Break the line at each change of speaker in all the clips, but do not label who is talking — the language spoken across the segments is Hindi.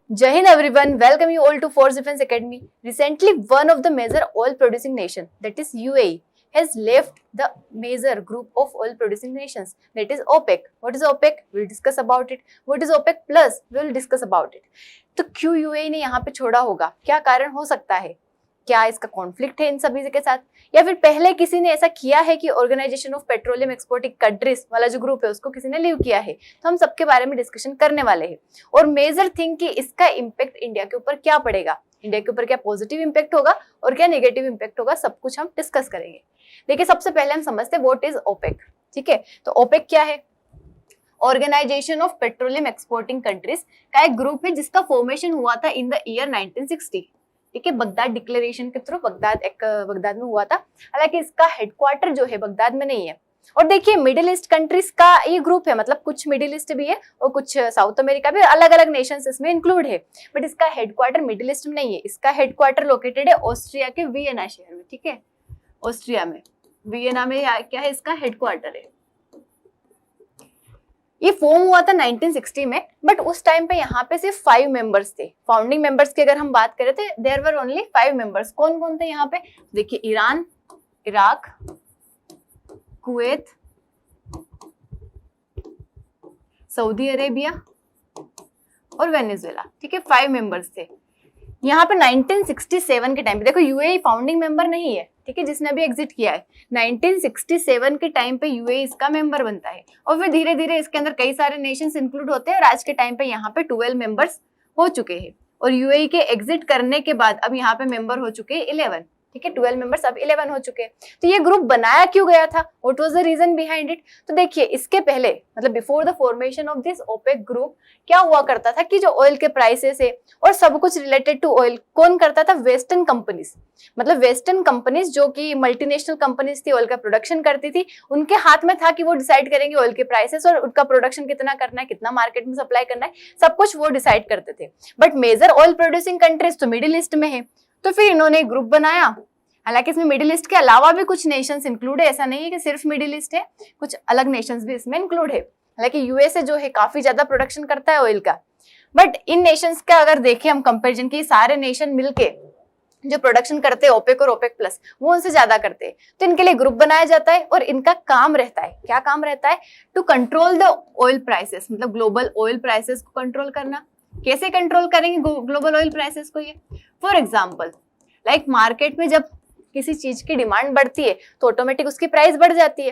Jai Hind everyone, welcome you all to Force Defense Academy. Recently, one of the major oil producing nation, that is UAE, has left the major group of oil producing nations, that is OPEC. What is OPEC? We'll discuss about it. What is OPEC plus? We'll discuss about it. तो क्यों UAE ने यहाँ पे छोड़ा होगा? क्या कारण हो सकता है? क्या इसका कॉन्फ्लिक्ट है इन सभी के साथ, या फिर पहले किसी ने ऐसा किया है कि organisation of petroleum exporting countries वाला जो ग्रुप है उसको किसी ने लीव किया है? तो हम सबके बारे में डिस्कशन करने वाले हैं। और मेजर थिंग कि इसका इम्पैक्ट इंडिया के ऊपर क्या पड़ेगा, इंडिया के ऊपर क्या पॉजिटिव इम्पैक्ट होगा और क्या नेगेटिव इम्पैक्ट होगा, सब कुछ हम डिस्कस करेंगे। देखिए, सबसे पहले हम समझते हैं व्हाट इज ओपेक। ठीक है, तो ओपेक क्या है? Organisation of petroleum exporting countries का एक ग्रुप है जिसका फॉर्मेशन हुआ था इन द ईयर 1960। ठीक है, बगदाद डिक्लेरेशन के थ्रू बगदाद में हुआ था। हालांकि इसका हेडक्वार्टर जो है बगदाद में नहीं है। और देखिए, मिडिल ईस्ट कंट्रीज का ये ग्रुप है, मतलब कुछ मिडिल ईस्ट भी है और कुछ साउथ अमेरिका भी, अलग अलग नेशंस इसमें इंक्लूड है। बट इसका हेडक्वार्टर मिडिल ईस्ट में नहीं है। इसका हेडक्वार्टर लोकेटेड है ऑस्ट्रिया के वियना शहर में। ठीक है, ऑस्ट्रिया में वियना में क्या है, इसका हेडक्वार्टर है। ये फॉर्म हुआ था 1960 में, बट उस टाइम पे यहाँ पे सिर्फ 5 मेंबर्स थे। फाउंडिंग मेंबर्स की अगर हम बात करें तो देयर वर ओनली 5 मेंबर्स। कौन कौन थे यहाँ पे? देखिए, Iran, Iraq, Kuwait, Saudi Arabia और वेनेजुएला। ठीक है, 5 मेंबर्स थे यहाँ पे 1967 के टाइम पे। देखो, यूएई फाउंडिंग मेंबर नहीं है, ठीक है, जिसने अभी एग्जिट किया है। 1967 के टाइम पे यूएई इसका मेंबर बनता है और फिर धीरे धीरे इसके अंदर कई सारे नेशंस इंक्लूड होते हैं और आज के टाइम पे यहाँ पे 12 मेंबर्स हो चुके हैं। और यूएई के एग्जिट करने के बाद अब यहाँ पे मेंबर हो चुके हैं 11। ठीक है, 12 मेंबर्स अब 11 हो चुके हैं। तो ये ग्रुप बनाया क्यों गया था? What was the reason behind it? तो देखिए, इसके पहले मतलब before the formation of this OPEC group क्या हुआ करता था कि जो ऑयल के प्राइसेस है और सब कुछ रिलेटेड टू ऑयल कौन करता था? Western companies. मतलब वेस्टर्न कंपनीज जो कि मल्टीनेशनल कंपनीज थी, ऑयल का प्रोडक्शन करती थी, उनके हाथ में था कि वो डिसाइड करेंगे ऑयल के प्राइसेस और उनका प्रोडक्शन कितना करना है, कितना मार्केट में सप्लाई करना है, सब कुछ वो डिसाइड करते थे। But major oil producing countries तो मिडिल ईस्ट में है, तो फिर इन्होंने एक ग्रुप बनाया। हालांकि इसमें मिडिल ईस्ट के अलावा भी कुछ नेशंस इंक्लूड है, ऐसा नहीं है कि सिर्फ मिडिल ईस्ट है, कुछ अलग नेशंस भी इसमें इंक्लूड है। हालांकि यूएसए जो है काफी ज्यादा प्रोडक्शन करता है ऑयल का, बट इन नेशंस का अगर देखें हम कंपैरिजन की, सारे नेशन मिलके जो प्रोडक्शन करते हैं ओपेक और ओपेक प्लस, वो उनसे ज्यादा करते हैं। तो इनके लिए ग्रुप बनाया जाता है और इनका काम रहता है, क्या काम रहता है? To control the oil prices, मतलब ग्लोबल ऑयल प्राइसेस को कंट्रोल करना। कैसे कंट्रोल करेंगे ग्लोबल ऑयल प्राइसेस को? ये फॉर एग्जाम्पल, लाइक मार्केट में जब किसी चीज की डिमांड बढ़ती है तो ऑटोमेटिक उसकी प्राइस बढ़ जाती है।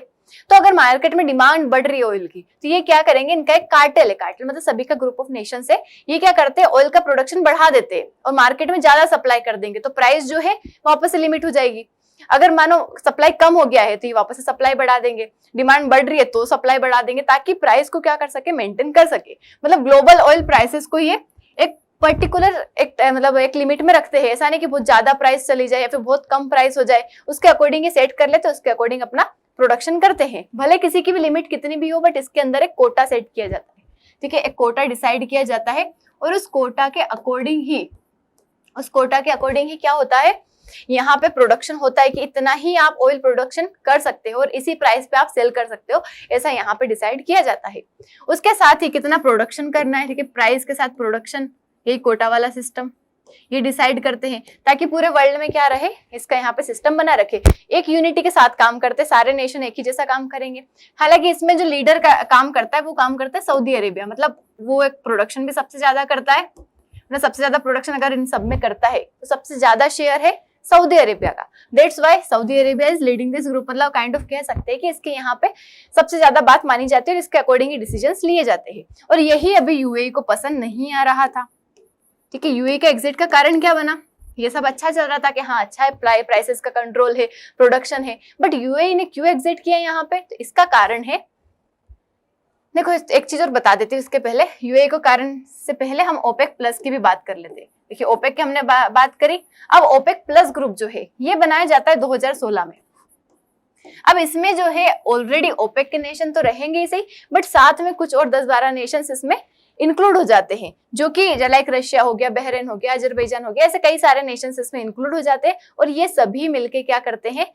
तो अगर मार्केट में डिमांड बढ़ रही है ऑयल की, तो ये क्या करेंगे? इनका एक कार्टेल है, कार्टेल मतलब सभी का ग्रुप ऑफ नेशंस है। ये क्या करते हैं? ऑयल का प्रोडक्शन बढ़ा देते हैं और मार्केट में ज्यादा सप्लाई कर देंगे, तो प्राइस जो है वापस से लिमिट हो जाएगी। अगर मानो सप्लाई कम हो गया है तो ये वापस से सप्लाई बढ़ा देंगे, डिमांड बढ़ रही है तो सप्लाई बढ़ा देंगे, ताकि प्राइस को क्या कर सके? मेंटेन कर सके। मतलब ग्लोबल ऑयल प्राइसेस को ये एक पर्टिकुलर एक लिमिट में रखते हैं। ऐसा नहीं कि बहुत ज्यादा प्राइस चली जाए या फिर बहुत कम प्राइस हो जाए, उसके अकॉर्डिंग ये सेट कर लेते हैं, उसके अकॉर्डिंग अपना प्रोडक्शन करते हैं। भले किसी की भी लिमिट कितनी भी हो, बट इसके अंदर एक कोटा सेट किया जाता है। ठीक है, एक कोटा डिसाइड किया जाता है और उस कोटा के अकॉर्डिंग ही क्या होता है? यहाँ पे प्रोडक्शन होता है कि इतना ही आप ऑयल प्रोडक्शन कर सकते हो और इसी प्राइस पे आप सेल कर सकते हो, ऐसा यहाँ पे डिसाइड किया जाता है। उसके साथ ही कितना प्रोडक्शन करना है, ठीक है, प्राइस के साथ प्रोडक्शन, यही कोटा वाला सिस्टम ये डिसाइड करते हैं, ताकि पूरे वर्ल्ड में क्या रहे, इसका यहाँ पे सिस्टम बना रखे। एक यूनिटी के साथ काम करते, सारे नेशन एक ही जैसा काम करेंगे। हालांकि इसमें जो लीडर का काम करता है वो काम करता है सऊदी अरेबिया, मतलब वो एक प्रोडक्शन भी सबसे ज्यादा करता है। मतलब सबसे ज्यादा प्रोडक्शन अगर इन सब में करता है तो सबसे ज्यादा शेयर है सऊदी अरेबिया का। That's why Saudi Arabia is leading this group. मतलब काइंड ऑफ कह सकते हैं कि इसके यहाँ पे सबसे ज्यादा बात मानी जाती है और इसके अकॉर्डिंग ही डिसीजंस लिए जाते हैं। और यही अभी यूएई को पसंद नहीं आ रहा था। ठीक है, यूएई का एग्जिट का कारण क्या बना? ये सब अच्छा चल रहा था कि हाँ अच्छा है, प्राइसेस का कंट्रोल है, प्रोडक्शन है, बट यूएई ने क्यों एग्जिट किया यहाँ पे? तो इसका कारण है, देखो एक चीज और बता देती हूँ इसके पहले, यूएई को कारण से पहले हम ओपेक प्लस की भी बात कर लेते हैं। देखिए, ओपेक की हमने बात करी, अब ओपेक प्लस ग्रुप जो है ये बनाया जाता है 2016 में। अब इसमें जो है ऑलरेडी ओपेक के नेशन तो रहेंगे ही सही, बट साथ में कुछ और 10-12 नेशंस इसमें इंक्लूड हो जाते हैं, जो कि लाइक रशिया हो गया, बहरीन हो गया, अजरबैजान हो गया, ऐसे कई सारे नेशंस इसमें इंक्लूड हो जाते हैं। और ये सभी मिलके क्या करते हैं?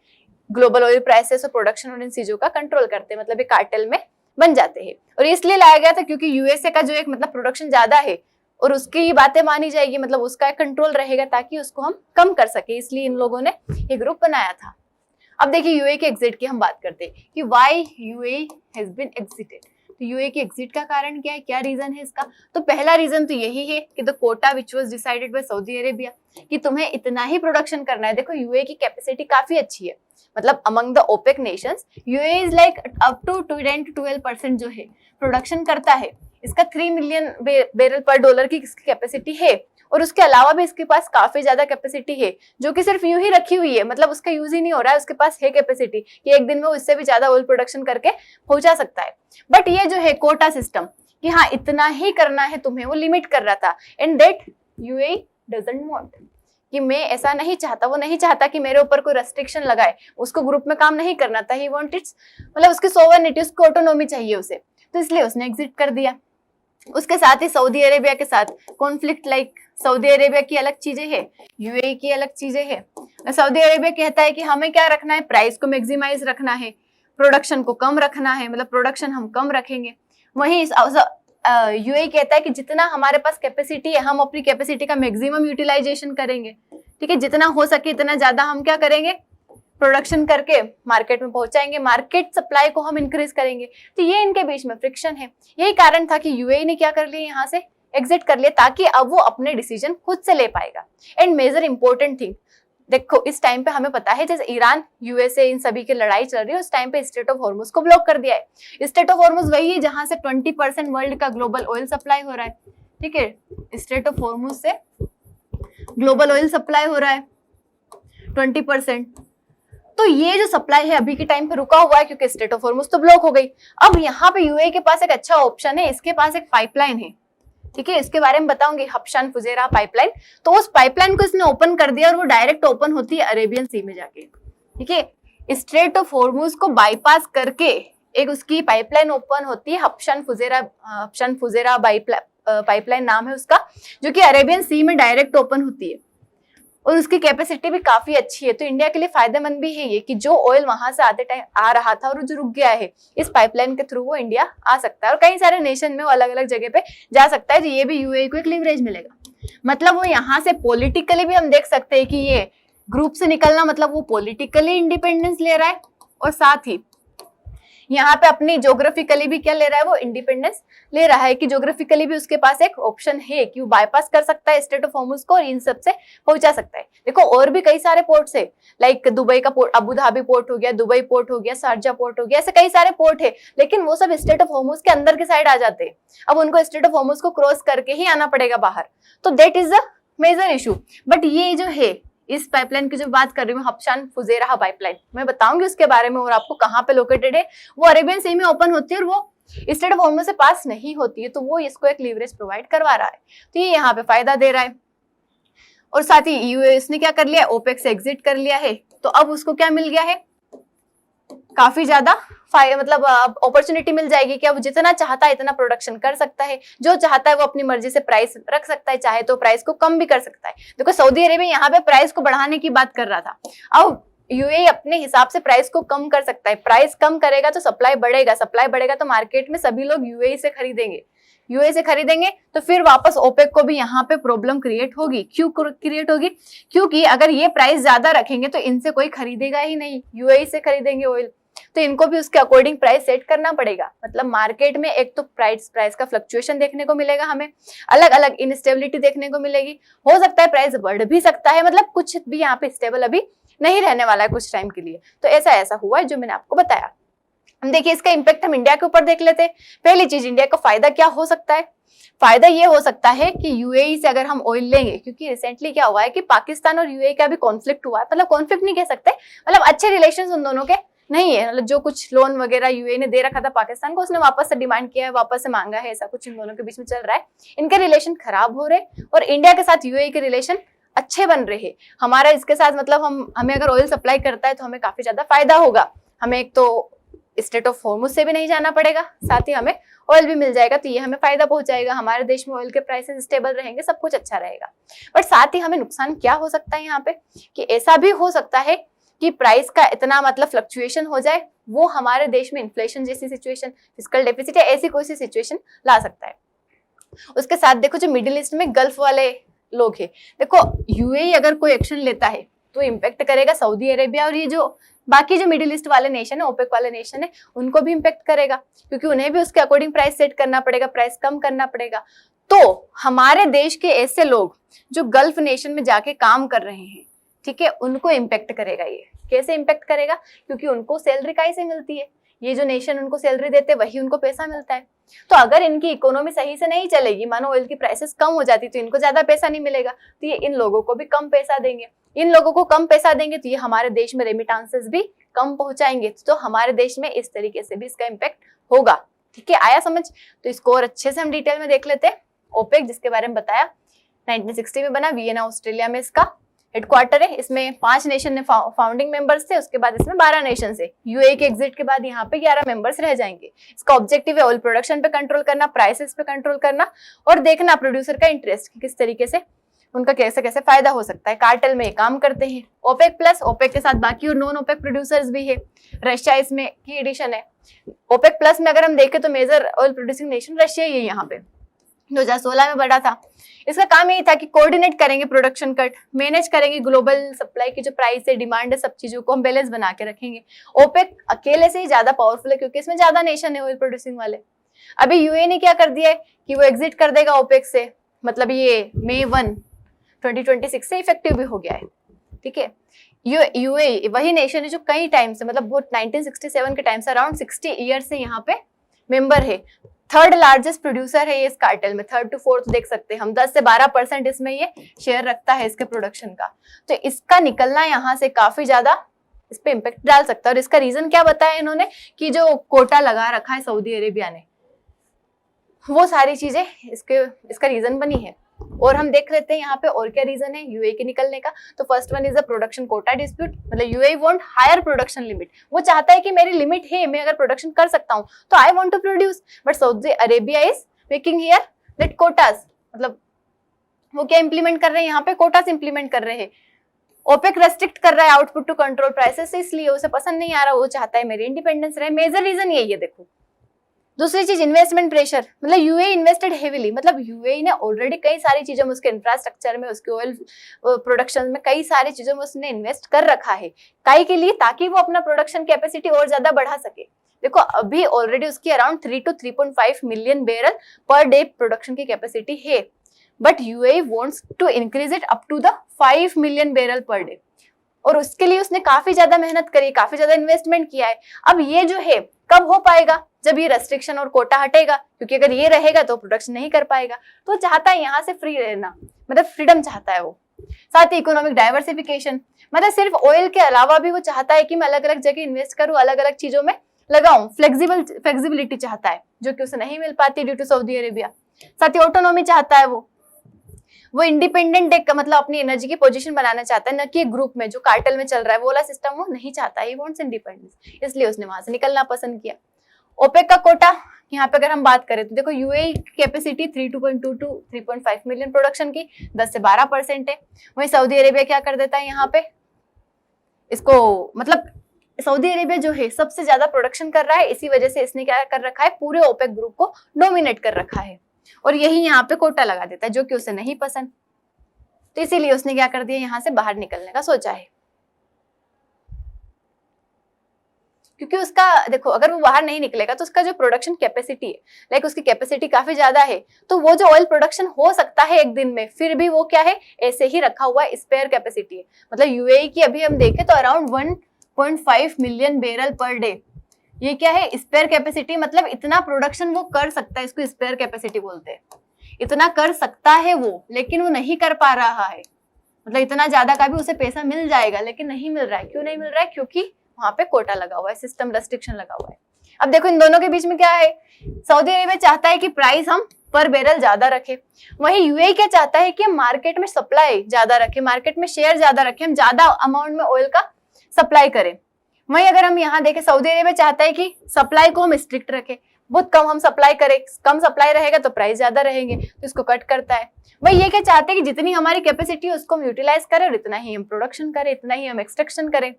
ग्लोबल ऑयल प्राइसेस और प्रोडक्शन और इन चीजों का कंट्रोल करते हैं, मतलब ये कार्टेल में बन जाते हैं। और इसलिए लाया गया था क्योंकि यूएसए का जो एक मतलब प्रोडक्शन ज्यादा है, और उसकी ही बातें मानी जाएगी, मतलब उसका कंट्रोल रहेगा ताकि उसको हम कम कर सके, इसलिए इन लोगों ने ये ग्रुप बनाया था। अब देखिए यूएई के एग्जिट की हम बात करते हैं कि why UAE has been exited. तो यूएई के एग्जिट का कारण क्या है, क्या रीजन है इसका? तो पहला रीजन तो यही है कि the quota which was decided by Saudi Arabia, कि तुम्हें इतना ही प्रोडक्शन करना है। देखो यूएई की कैपेसिटी काफी अच्छी है, मतलब among the OPEC nations UAE is like up to 10 to 12% जो है प्रोडक्शन करता है। इसका 3 मिलियन बैरल पर डॉलर की इसकी कैपेसिटी है, और उसके अलावा भी इसके पास काफी ज्यादा कैपेसिटी है जो कि सिर्फ यूं ही रखी हुई है, मतलब उसका यूज ही नहीं हो रहा है। उसके पास है कैपेसिटी कि एक दिन में वो इससे भी ज्यादा ऑयल प्रोडक्शन करके पहुंचा सकता है। बट ये जो है कोटा सिस्टम कि हाँ इतना ही करना है तुम्हें, वो लिमिट कर रहा था। And that UAE doesn't want, कि मैं ऐसा नहीं चाहता, वो नहीं चाहता कि मेरे ऊपर कोई रेस्ट्रिक्शन लगाए, उसको ग्रुप में काम नहीं करना था। ही वांट इट्स, मतलब उसकी सोवरेनिटी, उसको ऑटोनॉमी चाहिए उसे, तो इसलिए उसने एग्जिट कर दिया। उसके साथ ही सऊदी अरेबिया के साथ कॉन्फ्लिक्ट, लाइक सऊदी अरेबिया की अलग चीजें हैं, यूएई की अलग चीजें हैं। सऊदी अरेबिया कहता है कि हमें क्या रखना है, प्राइस को मैक्सिमाइज रखना है, प्रोडक्शन को कम रखना है, मतलब प्रोडक्शन हम कम रखेंगे। वहीं यूएई कहता है कि जितना हमारे पास कैपेसिटी है हम अपनी कैपेसिटी का मैक्सिमम यूटिलाइजेशन करेंगे, ठीक है, जितना हो सके इतना ज्यादा हम क्या करेंगे, प्रोडक्शन करके मार्केट में पहुंचाएंगे, मार्केट सप्लाई को हम इंक्रीज करेंगे। तो ये इनके बीच में फ्रिक्शन है। यही कारण था कि यूएई ने क्या कर लिया, यहाँ से एग्जिट कर लिया, ताकि अब वो अपने डिसीजन खुद से ले पाएगा। एंड मेजर इंपॉर्टेंट थिंग, देखो इस टाइम पे हमें पता है जैसे ईरान यूएसए इन सभी की लड़ाई चल रही है, उस टाइम पे स्ट्रेट ऑफ हॉर्मुज को ब्लॉक कर दिया है। स्ट्रेट ऑफ हॉर्मुज वही है जहां से 20% वर्ल्ड का ग्लोबल ऑयल सप्लाई हो रहा है, ठीक है। स्ट्रेट ऑफ हॉर्मुज से ग्लोबल ऑयल सप्लाई हो रहा है 20%। तो ये जो सप्लाई है अभी के टाइम पे रुका हुआ है क्योंकि स्ट्रेट ऑफ हॉर्मुज तो ब्लॉक हो गई। अब यहाँ पे यूएई के पास एक अच्छा ऑप्शन है, इसके पास एक पाइपलाइन है, ठीक है, इसके बारे में बताऊंगी, हबशान फुजेरा पाइपलाइन। तो उस पाइपलाइन को इसने ओपन कर दिया और वो डायरेक्ट ओपन होती है अरेबियन सी में जाके, ठीक है। स्ट्रेट ऑफ हॉर्मुज को बाईपास करके एक उसकी पाइपलाइन ओपन होती है, हबशान फुजेरा पाइपलाइन नाम है उसका, जो कि अरेबियन सी में डायरेक्ट ओपन होती है और उसकी कैपेसिटी भी काफी अच्छी है। तो इंडिया के लिए फायदेमंद भी है ये कि जो ऑयल वहां से आते टाइम आ रहा था और जो रुक गया है, इस पाइपलाइन के थ्रू वो इंडिया आ सकता है और कई सारे नेशन में वो अलग अलग जगह पे जा सकता है। तो ये भी यूएई को एक लिवरेज मिलेगा, मतलब वो यहाँ से पॉलिटिकली भी हम देख सकते हैं कि ये ग्रुप से निकलना मतलब वो पॉलिटिकली इंडिपेंडेंस ले रहा है और साथ ही यहाँ पे अपनी ज्योग्राफिकली भी क्या ले रहा है, वो इंडिपेंडेंस ले रहा है कि ज्योग्राफिकली भी उसके पास एक ऑप्शन है कि वो बाईपास कर सकता है स्ट्रेट ऑफ हॉर्मुज को और इन सब से पहुंचा सकता है। देखो और भी कई सारे पोर्ट्स है, लाइक दुबई का पोर्ट, अबू धाबी पोर्ट हो गया, दुबई पोर्ट हो गया, शारजा पोर्ट हो गया, ऐसे कई सारे पोर्ट है, लेकिन वो सब स्ट्रेट ऑफ हॉर्मुज के अंदर के साइड आ जाते हैं। अब उनको स्ट्रेट ऑफ हॉर्मुज को क्रॉस करके ही आना पड़ेगा बाहर, तो that is a major issue. But ये जो है इस पाइपलाइन की जो बात कर रही हूँ, हबशान फुजेरा पाइपलाइन, मैं बताऊंगी उसके बारे में और आपको कहाँ पे लोकेटेड है। वो अरेबियन सी में ओपन होती है और वो स्ट्रेट ऑफ हॉर्मुज से पास नहीं होती है, तो वो इसको एक लीवरेज प्रोवाइड करवा रहा है, तो ये यहाँ पे फायदा दे रहा है। और साथ ही यूएस ने क्या कर लिया, ओपेक से एग्जिट कर लिया है, तो अब उसको क्या मिल गया है, काफी ज्यादा मतलब अपॉर्चुनिटी मिल जाएगी कि अब जितना चाहता है इतना प्रोडक्शन कर सकता है, जो चाहता है वो अपनी मर्जी से प्राइस रख सकता है, चाहे तो प्राइस को कम भी कर सकता है। देखो सऊदी अरेबिया यहाँ पे प्राइस को बढ़ाने की बात कर रहा था, अब यूएई अपने हिसाब से प्राइस को कम कर सकता है। प्राइस कम करेगा तो सप्लाई बढ़ेगा, सप्लाई बढ़ेगा तो मार्केट में सभी लोग यूएई से खरीदेंगे, यूएई से खरीदेंगे तो फिर वापस ओपेक को भी यहाँ पे प्रॉब्लम क्रिएट होगी। क्यों क्रिएट होगी, क्योंकि अगर ये प्राइस ज्यादा रखेंगे तो इनसे कोई खरीदेगा ही नहीं, यूएई से खरीदेंगे ऑयल, तो इनको भी उसके अकॉर्डिंग प्राइस सेट करना पड़ेगा। मतलब मार्केट में एक तो प्राइस का फ्लक्चुएशन देखने को मिलेगा, हमें अलग अलग इनस्टेबिलिटी देखने को मिलेगी, हो सकता है प्राइस बढ़ भी सकता है, मतलब कुछ भी यहाँ पे स्टेबल अभी नहीं रहने वाला है कुछ टाइम के लिए। तो ऐसा हुआ है जो मैंने आपको बताया। हम देखिए इसका इम्पैक्ट हम इंडिया के ऊपर देख लेते हैं। पहली चीज, इंडिया का फायदा क्या हो सकता है, फायदा ये हो सकता है कि यूएई से अगर हम ऑयल लेंगे, क्योंकि रिसेंटली क्या हुआ है कि पाकिस्तान और यूएई का भी कॉन्फ्लिक्ट हुआ है, मतलब कॉन्फ्लिक्ट नहीं कह सकते, मतलब अच्छे रिलेशन उन दोनों के नहीं है, मतलब जो कुछ लोन वगैरह यूएई ने दे रखा था पाकिस्तान को, उसने वापस से डिमांड किया है, वापस से मांगा है, ऐसा कुछ इन दोनों के बीच में चल रहा है। इनके रिलेशन खराब हो रहे और इंडिया के साथ यूएई के रिलेशन अच्छे बन रहे। हमारा इसके साथ मतलब हमें अगर ऑयल सप्लाई करता है तो हमें काफी ज्यादा फायदा होगा, हमें एक तो स्ट्रेट ऑफ हॉर्मुज से भी नहीं जाना पड़ेगा, साथ ही हमें ऑयल भी मिल जाएगा, तो ये हमें फायदा पहुंचाएगा, हमारे देश में ऑयल के प्राइसेस स्टेबल रहेंगे, सब कुछ अच्छा रहेगा। बट साथ ही हमें नुकसान क्या हो सकता है यहाँ पे, कि ऐसा भी हो सकता है कि प्राइस का इतना मतलब फ्लक्चुएशन हो जाए, वो हमारे देश में इन्फ्लेशन जैसी सिचुएशन, फिस्कल डेफिसिट या ऐसी कोई सी सिचुएशन ला सकता है। उसके साथ देखो जो मिडिल ईस्ट में गल्फ वाले लोग हैं, देखो यूएई अगर कोई एक्शन लेता है तो इम्पेक्ट करेगा सऊदी अरेबिया, और ये जो बाकी जो मिडिल ईस्ट वाले नेशन है, ओपेक वाले नेशन है, उनको भी इम्पेक्ट करेगा, क्योंकि उन्हें भी उसके अकॉर्डिंग प्राइस सेट करना पड़ेगा, प्राइस कम करना पड़ेगा। तो हमारे देश के ऐसे लोग जो गल्फ नेशन में जाके काम कर रहे हैं, ठीक है, उनको इम्पेक्ट करेगा। ये कैसे इम्पेक्ट करेगा? क्योंकि उनको सैलरी कहीं से मिलती है, ये जो नेशन उनको सैलरी देते हैं वही उनको पैसा मिलता है। तो अगर इनकी इकोनॉमी सही से नहीं चलेगी, मानो ऑयल की प्राइसेस कम हो जाती तो इनको ज्यादा पैसा नहीं मिलेगा, तो ये इन लोगों को भी कम पैसा देंगे। इन लोगों को कम पैसा देंगे तो ये हमारे देश में रेमिटांसेस भी कम पहुंचाएंगे, तो हमारे देश में इस तरीके से भी इसका इम्पैक्ट होगा। ठीक है, आया समझ? तो इसको और अच्छे से हम डिटेल में देख लेते हैं। ओपेक जिसके बारे में बताया 1960 में बना, वियना ऑस्ट्रेलिया में इसका हेडक्वार्टर है। इसमें 5 नेशन ने फाउंडिंग मेंबर्स थे, उसके बाद इसमें 12 नेशन है। यूएई के एग्जिट के बाद यहाँ पे 11 मेंबर्स रह जाएंगे। इसका ऑब्जेक्टिव है ऑयल प्रोडक्शन पे कंट्रोल करना, प्राइसेस पे कंट्रोल करना और देखना प्रोड्यूसर का इंटरेस्ट किस तरीके से उनका कैसे कैसे फायदा हो सकता है। कार्टेल में ये काम करते हैं। ओपेक प्लस, ओपेक के साथ बाकी और नॉन ओपेक प्रोड्यूसर्स भी है। रशिया इसमें की एडिशन है। ओपेक प्लस में अगर हम देखें तो major oil producing nation Russia ही है। यहाँ पे 2016 में बढ़ा था। इसका काम यही था कि कोऑर्डिनेट करेंगे प्रोडक्शन कट, मैनेज करेंगे ग्लोबल सप्लाई की जो प्राइस है, डिमांड है, सब चीजों को हम बैलेंस बना के रखेंगे। ओपेक अकेले से ही ज्यादा पावरफुल है क्योंकि इसमें ज्यादा नेशन है ऑयल प्रोड्यूसिंग वाले। अभी यूएई ने क्या कर दिया है कि वो एग्जिट कर देगा ओपेक से, मतलब ये May 1, 2026 से इफेक्टिव भी हो गया है। ठीक है, यूएई वही नेशन है जो कई टाइम से, मतलब वो 1967 के टाइम से अराउंड 60 ईयर से यहाँ पे मेंबर है। थर्ड लार्जेस्ट प्रोड्यूसर है ये इस कार्टेल में, 3rd to 4th देख सकते हैं हम। 10 से 12% इसमें ये शेयर रखता है इसके प्रोडक्शन का। तो इसका निकलना यहाँ से काफी ज्यादा इस पे इम्पेक्ट डाल सकता है। और इसका रीजन क्या बताया इन्होंने कि जो कोटा लगा रखा है सऊदी अरेबिया ने, वो सारी चीजें इसका रीजन बनी है। और हम देख लेते हैं यहाँ पे और क्या रीजन है यूएई के निकलने का। तो first one is the production quota dispute, मतलब UAE want higher production limit. वो चाहता है कि मेरी लिमिट है, मैं अगर प्रोडक्शन कर सकता हूँ तो I want to produce, but Saudi Arabia is making here that quotas, मतलब वो क्या इंप्लीमेंट कर रहे हैं यहाँ पे, कोटास इंप्लीमेंट कर रहे हैं। ओपेक रेस्ट्रिक्ट कर रहा है आउटपुट टू कंट्रोल प्राइसेस, इसलिए उसे पसंद नहीं आ रहा, वो चाहता है मेरी इंडिपेंडेंस रहे। मेजर रीजन यही है। देखो दूसरी चीज इन्वेस्टमेंट प्रेशर, मतलब यूएई इन्वेस्टेड हेवीली, मतलब यूएई ने ऑलरेडी कई सारी चीजों में, उसके इंफ्रास्ट्रक्चर में, उसके ऑयल प्रोडक्शन में, कई सारी चीजों में उसने इन्वेस्ट कर रखा है। काई के लिए? ताकि वो अपना प्रोडक्शन कैपेसिटी और ज्यादा बढ़ा सके। देखो अभी ऑलरेडी उसकी around 3 to 3.5 million barrel per day production की कैपेसिटी है, but UAE wants to increase it up to the 5 million barrel per day. और उसके लिए उसने काफी ज्यादा मेहनत करी, काफी ज्यादा इन्वेस्टमेंट किया है। अब ये जो है कब हो पाएगा? जब ये रेस्ट्रिक्शन और कोटा हटेगा, क्योंकि अगर ये रहेगा तो प्रोडक्शन नहीं कर पाएगा। तो चाहता है यहाँ से फ्री रहना, मतलब फ्रीडम चाहता है वो। साथ ही इकोनॉमिक डाइवर्सिफिकेशन, मतलब सिर्फ ऑयल के अलावा भी वो चाहता है कि मैं अलग अलग जगह इन्वेस्ट करूँ, अलग अलग चीजों में लगाऊं। फ्लेक्सिबिलिटी चाहता है जो कि उसे नहीं मिल पाती ड्यू टू सऊदी अरेबिया। साथ ही ऑटोनॉमी चाहता है वो इंडिपेंडेंट एक, मतलब अपनी एनर्जी की पोजीशन बनाना चाहता है, न कि ग्रुप में जो कार्टेल में चल रहा है वो वाला सिस्टम वो नहीं चाहता है। ही वांट्स इंडिपेंडेंस, इसलिए उसने वहां से निकलना पसंद किया। ओपेक का कोटा, यहाँ पे अगर हम बात करें तो देखो UAE capacity 3.2 to 3.5 million production की 10 से 12% है। वहीं सऊदी अरेबिया क्या कर देता है यहाँ पे इसको, मतलब सऊदी अरेबिया जो है सबसे ज्यादा प्रोडक्शन कर रहा है, इसी वजह से इसने क्या कर रखा है, पूरे ओपेक ग्रुप को डोमिनेट कर रखा है और यही यहाँ पे कोटा लगा देता है, जो कि उसे नहीं पसंद। तो इसीलिए उसने क्या कर दिया, यहाँ से बाहर निकलने का सोचा है। क्योंकि उसका देखो अगर वो बाहर नहीं निकलेगा तो उसका जो प्रोडक्शन कैपेसिटी है, लाइक उसकी कैपेसिटी काफी ज्यादा है, तो वो जो ऑयल प्रोडक्शन हो सकता है एक दिन में, फिर भी वो क्या है, ऐसे ही रखा हुआ है, स्पेयर कैपेसिटी है। मतलब यूएई की अभी हम देखें तो around 1.5 million barrel per day, ये क्या है, स्पेयर कैपेसिटी। मतलब इतना प्रोडक्शन वो कर सकता है, इसको स्पेयर कैपेसिटी बोलते हैं। इतना कर सकता है वो, लेकिन वो नहीं कर पा रहा है। मतलब इतना ज्यादा का भी उसे पैसा मिल जाएगा, लेकिन नहीं मिल रहा है। क्यों नहीं मिल रहा है? क्योंकि वहां पे कोटा लगा हुआ है, सिस्टम रेस्ट्रिक्शन लगा हुआ है। अब देखो इन दोनों के बीच में क्या है, सऊदी अरेबिया चाहता है कि प्राइस हम पर बैरल ज्यादा रखे, वहीं यूएई क्या चाहता है कि हम मार्केट में सप्लाई ज्यादा रखे, मार्केट में शेयर ज्यादा रखे, हम ज्यादा अमाउंट में ऑयल का सप्लाई करें। वहीं अगर हम यहाँ देखें, सऊदी अरेबिया चाहता है कि सप्लाई को हम स्ट्रिक्ट रखें, बहुत कम हम सप्लाई करें, कम सप्लाई रहेगा तो प्राइस ज्यादा रहेंगे, तो इसको कट करता है। वही ये क्या चाहते हैं कि जितनी हमारी कैपेसिटी है उसको हम यूटिलाइज करें और इतना ही हम प्रोडक्शन करें, इतना ही हम एक्सट्रैक्शन करें।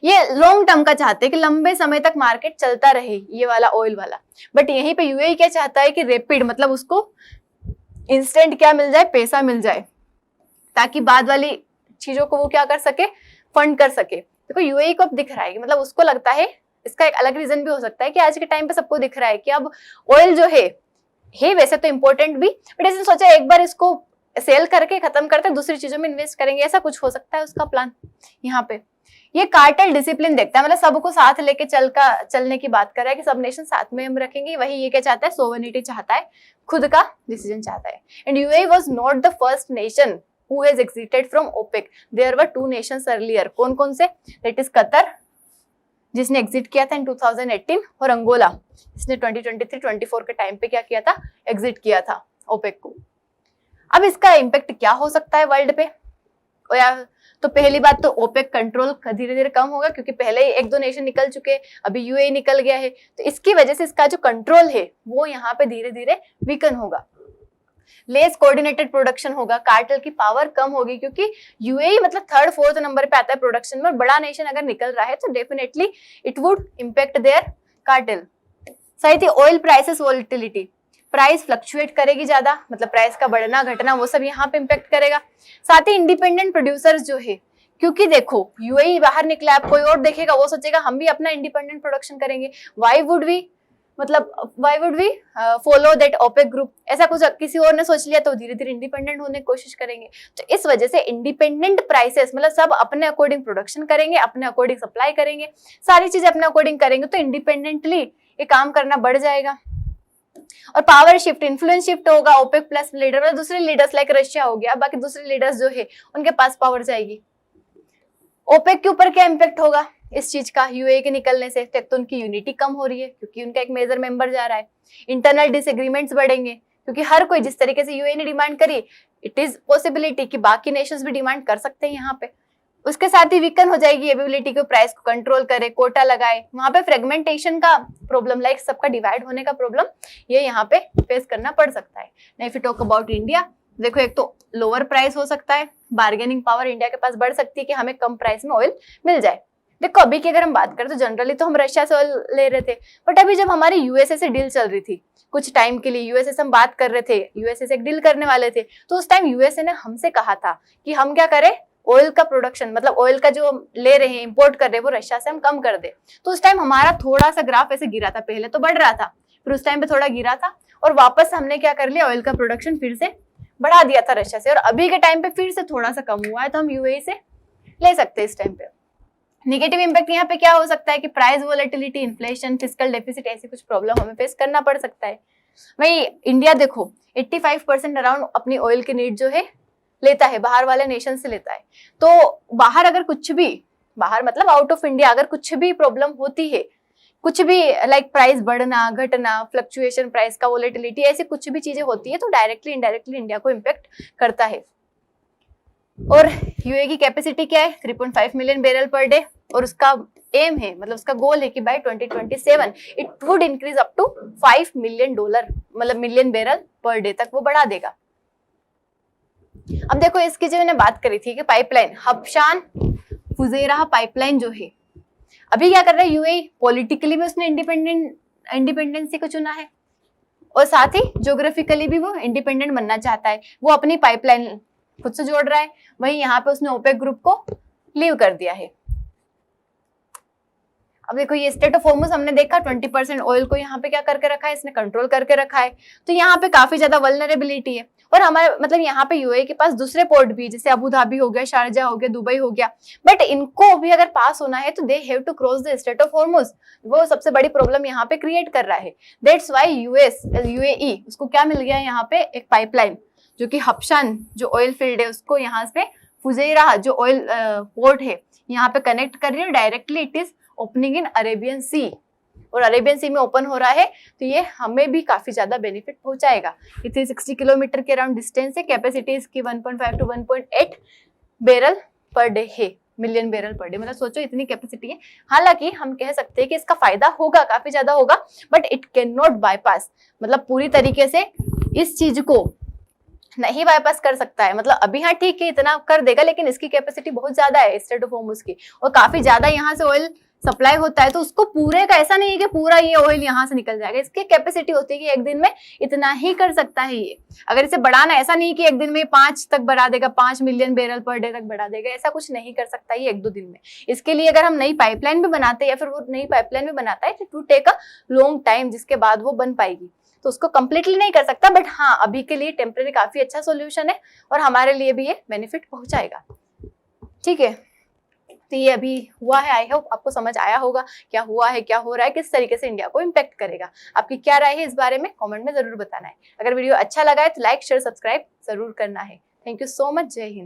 ये लॉन्ग टर्म का चाहते हैं कि लंबे समय तक मार्केट चलता रहे, ये वाला ऑयल वाला। बट यहीं पे यूएई क्या चाहता है कि रैपिड, मतलब उसको इंस्टेंट क्या मिल जाए, पैसा मिल जाए, ताकि बाद वाली चीजों को वो क्या कर सके, फंड कर सके। देखो यूएई को अब दिख रहा है कि मतलब उसको लगता है, इसका एक अलग रीजन भी हो सकता है कि आज के टाइम पे सबको दिख रहा है कि अब ऑयल जो है वैसे तो इम्पोर्टेंट भी, बट इसने सोचा एक बार इसको सेल करके खत्म करते दूसरी चीजों में इन्वेस्ट करेंगे, ऐसा कुछ हो सकता है उसका प्लान। यहाँ पे ये कार्टेल डिसिप्लिन देखता है, मतलब सबको साथ लेके चलने की बात कर रहा है कि सब नेशन साथ में हम रखेंगे। वही ये क्या चाहता है, सोवरेनिटी चाहता है, खुद का डिसीजन चाहता है। And UAE was not the first nation who has exited from OPEC. There were two nations earlier. कौन कौन से? That is कतर, जिसने एग्जिट किया था इन 2018, और अंगोला जिसने 2023-24 के टाइम पे क्या किया था, एग्जिट किया था ओपेक को। अब इसका इम्पैक्ट क्या हो सकता है वर्ल्ड पे? तो पहली बात तो ओपेक कंट्रोल धीरे धीरे कम होगा, क्योंकि पहले ही एक दो नेशन निकल चुके हैं, अभी यूएई निकल गया है, तो इसकी वजह से इसका जो कंट्रोल है वो यहाँ पे धीरे धीरे वीकन होगा। लेस कोऑर्डिनेटेड प्रोडक्शन होगा, कार्टेल की पावर कम होगी, क्योंकि यूएई मतलब 3rd 4th नंबर पे आता है प्रोडक्शन में, और बड़ा नेशन अगर निकल रहा है तो definitely it would impact their cartel. सही थी। Oil prices volatility, price fluctuate करेगी ज्यादा, मतलब प्राइस का बढ़ना घटना वो सब यहाँ पे इम्पैक्ट करेगा। साथ ही इंडिपेंडेंट प्रोड्यूसर्स जो है, क्योंकि देखो यूएई बाहर निकला, आप कोई और देखेगा वो सोचेगा हम भी अपना इंडिपेंडेंट प्रोडक्शन करेंगे, why would we follow that OPEC group, ऐसा कुछ किसी और ने सोच लिया तो धीरे धीरे इंडिपेंडेंट होने की कोशिश करेंगे। तो इस वजह से इंडिपेंडेंट प्राइसेस, मतलब सब अपने अकॉर्डिंग प्रोडक्शन करेंगे, अपने अकॉर्डिंग सप्लाई करेंगे, सारी चीजें अपने अकॉर्डिंग करेंगे, तो इंडिपेंडेंटली ये काम करना बढ़ जाएगा। और पावर शिफ्ट, इन्फ्लुएंस शिफ्ट होगा, ओपेक प्लस लीडर मतलब दूसरे लीडर्स लाइक रशिया हो गया, बाकी दूसरे लीडर्स जो है उनके पास पावर जाएगी। ओपेक के ऊपर क्या इम्पैक्ट होगा इस चीज का, यूएई के निकलने से? तो उनकी यूनिटी कम हो रही है, क्योंकि उनका एक मेजर मेंबर जा रहा है। इंटरनल डिसएग्रीमेंट्स बढ़ेंगे, क्योंकि हर कोई जिस तरीके से यूएई ने डिमांड करी, इट इज पॉसिबिलिटी कि बाकी नेशंस भी डिमांड कर सकते हैं यहाँ पे। उसके साथ ही वीकन हो जाएगी एबिलिटी को, प्राइस को कंट्रोल करे, कोटा लगाए, वहां पे फ्रेगमेंटेशन का प्रॉब्लम, लाइक सबका डिवाइड होने का प्रॉब्लम, ये यहाँ पे फेस करना पड़ सकता है। If you talk about India, देखो एक तो लोअर प्राइस हो सकता है, बार्गेनिंग पावर इंडिया के पास बढ़ सकती है कि हमें कम प्राइस में ऑयल मिल जाए। देखो अभी की अगर हम बात करें तो जनरली तो हम रशिया से ऑयल ले रहे थे, बट अभी जब हमारी यूएसए से डील चल रही थी कुछ टाइम के लिए, यूएसए से हम बात कर रहे थे, यूएसए से एक डील करने वाले थे, तो उस टाइम यूएसए ने हमसे कहा था कि हम क्या करें, ऑयल का प्रोडक्शन, मतलब ऑयल का जो ले रहे हैं, इंपोर्ट कर रहे हैं, वो रशिया से हम कम कर दे। तो उस टाइम हमारा थोड़ा सा ग्राफ ऐसे गिरा था, पहले तो बढ़ रहा था, फिर उस टाइम पे थोड़ा गिरा था, और वापस हमने क्या कर लिया, ऑयल का प्रोडक्शन फिर से बढ़ा दिया था रशिया से, और अभी के टाइम पे फिर से थोड़ा सा कम हुआ है, तो हम यूएई से ले सकते हैं इस टाइम पे। नेगेटिव इंपैक्ट यहाँ पे क्या हो सकता है कि price volatility, inflation, fiscal deficit, ऐसी कुछ प्रॉब्लम हमें फेस करना पड़ सकता है। वही इंडिया देखो 85% अराउंड अपनी ऑयल की नीड जो है लेता है, बाहर वाले नेशन से लेता है। तो बाहर अगर कुछ भी, बाहर मतलब आउट ऑफ इंडिया अगर कुछ भी प्रॉब्लम होती है, कुछ भी लाइक प्राइस बढ़ना घटना, फ्लक्चुएशन प्राइस का, वोलेटिलिटी, ऐसी कुछ भी चीजें होती है, तो डायरेक्टली इनडायरेक्टली इंडिया को इम्पैक्ट करता है। और यूए की कैपेसिटी क्या है, 3.5 मिलियन बैरल पर डे, और उसका एम है, मतलब उसका गोल है कि by 2027 it would increase up to $5 million, मतलब मिलियन बैरल पर डे तक वो बढ़ा देगा। अब देखो इसकी जो मैंने बात करी थी कि पाइपलाइन, हबशान फुजेरा पाइपलाइन जो है, अभी क्या कर रहा है यूएई, पॉलिटिकली भी उसने इंडिपेंडेंसी को चुना है, और साथ ही ज्योग्राफिकली भी वो इंडिपेंडेंट बनना चाहता है, वो अपनी पाइपलाइन खुद से जोड़ रहा है। वहीं यहाँ पे उसने ओपेक ग्रुप को लीव कर दिया है। अब देखो ये स्टेट ऑफ होर्मुज हमने देखा, 20% ऑयल को यहाँ पे क्या करके रखा है, इसने कंट्रोल करके रखा है, तो यहाँ पे काफी ज्यादा वल्नरेबिलिटी है। और हमारे मतलब यहाँ पे यूएई के पास दूसरे पोर्ट भी, जैसे अबू धाबी हो गया, शारजा हो गया, दुबई हो गया, बट इनको भी अगर पास होना है तो they have to cross the strait of Hormuz, वो सबसे बड़ी प्रॉब्लम यहाँ पे क्रिएट कर रहा है। दैट्स वाई यूएई उसको क्या मिल गया यहाँ पे, एक पाइपलाइन, जो कि हबशान जो ऑयल फील्ड है उसको यहाँ पे फुजेरा जो ऑयल पोर्ट है यहाँ पे कनेक्ट कर रही है, directly it is opening in Arabian Sea, और अरेबियन सी में ओपन हो रहा है, तो ये हमें भी काफी ज्यादा बेनिफिट पहुंचाएगा। ये 360 किलोमीटर के अराउंड डिस्टेंस है, कैपेसिटी इसकी 1.5 to 1.8 बैरल पर डे है, मिलियन बैरल पर डे, मतलब सोचो इतनी कैपेसिटी है। हालांकि हम कह सकते हैं कि इसका फायदा होगा, काफी ज्यादा होगा, but it can not bypass, मतलब पूरी तरीके से इस चीज को नहीं बाईपास कर सकता है, मतलब अभी हाँ ठीक है इतना कर देगा, लेकिन इसकी कैपेसिटी बहुत ज्यादा है स्ट्रेट ऑफ होर्मुज की, और काफी ज्यादा यहाँ से ऑयल सप्लाई होता है, तो उसको पूरे का ऐसा नहीं है कि पूरा ये ऑयल यहाँ से निकल जाएगा। इसकी कैपेसिटी होती है कि एक दिन में इतना ही कर सकता है ये। अगर इसे बढ़ाना, ऐसा नहीं कि एक दिन में 5 तक बढ़ा देगा, 5 मिलियन बैरल पर डे तक बढ़ा देगा, ऐसा कुछ नहीं कर सकता ये 1-2 दिन में। इसके लिए अगर हम नई पाइपलाइन भी बनाते हैं या फिर वो नई पाइपलाइन भी बनाता है, to take a long time, जिसके बाद वो बन पाएगी, तो उसको कंप्लीटली नहीं कर सकता। बट हाँ, अभी के लिए टेम्परेरी काफी अच्छा सोल्यूशन है और हमारे लिए भी ये बेनिफिट पहुंचाएगा। ठीक है, तो ये अभी हुआ है, आई होप आपको समझ आया होगा क्या हुआ है, क्या हो रहा है, किस तरीके से इंडिया को इम्पैक्ट करेगा। आपकी क्या राय है इस बारे में कमेंट में जरूर बताना है। अगर वीडियो अच्छा लगा है तो लाइक शेयर सब्सक्राइब जरूर करना है। Thank you so much. जय हिंद।